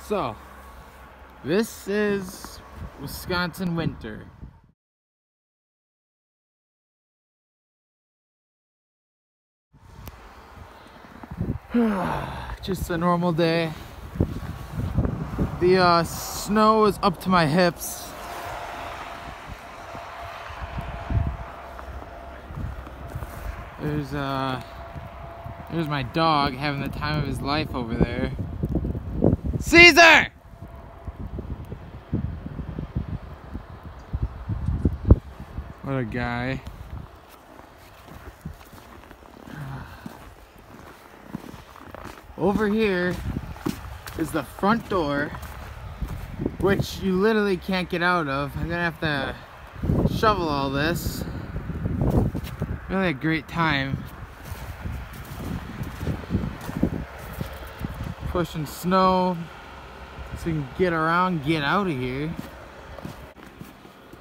So, this is Wisconsin winter. Just a normal day. The snow is up to my hips. There's my dog having the time of his life over there. Caesar! What a guy. Over here is the front door, which you literally can't get out of. I'm gonna have to shovel all this. Really a great time. Pushing snow so we can get around, get out of here.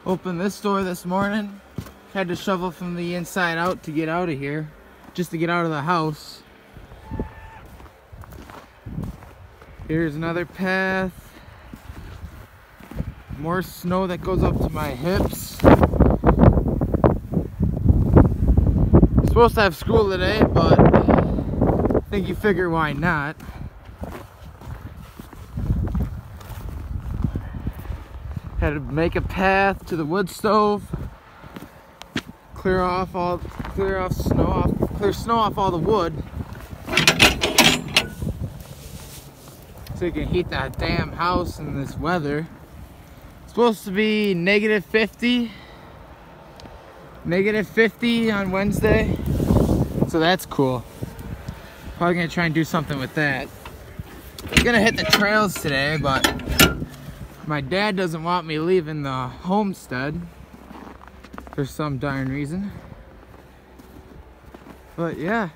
Opened this door this morning. Had to shovel from the inside out to get out of here, just to get out of the house. Here's another path. More snow that goes up to my hips. Supposed to have school today, but I think you figure why not. Had to make a path to the wood stove. Clear snow off all the wood. So you can heat that damn house in this weather. It's supposed to be -50. -50 on Wednesday. So that's cool. Probably gonna try and do something with that. I'm gonna hit the trails today, but my dad doesn't want me leaving the homestead for some darn reason. But yeah.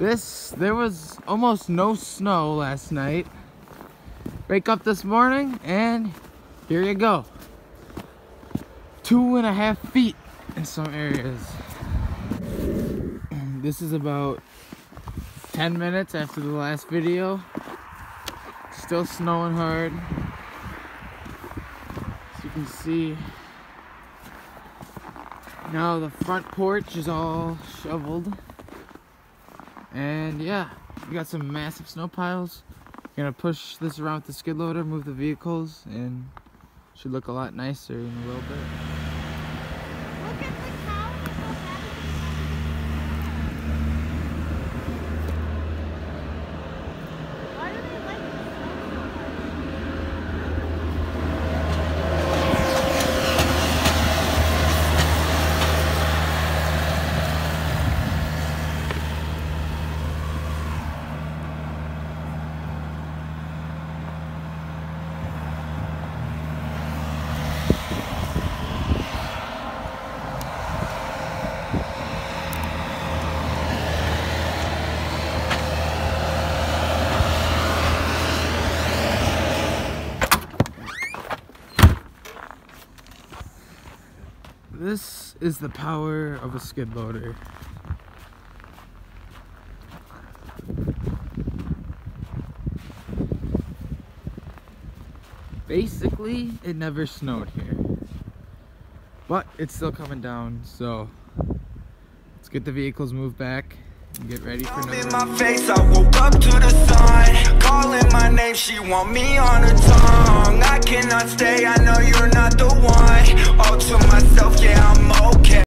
There was almost no snow last night. Wake up this morning and here you go. 2.5 feet in some areas. This is about 10 minutes after the last video. Still snowing hard. As you can see, now the front porch is all shoveled. And yeah, we got some massive snow piles. Gonna push this around with the skid loader, move the vehicles, and should look a lot nicer in a little bit. Look at the cow. Why do they like this? This is the power of a skid loader. Basically, it never snowed here, but it's still coming down, so let's get the vehicles moved back and get ready for another. In my face, I woke up to the sun, calling my name, she want me on her tongue. I cannot stay, I know you're not the one.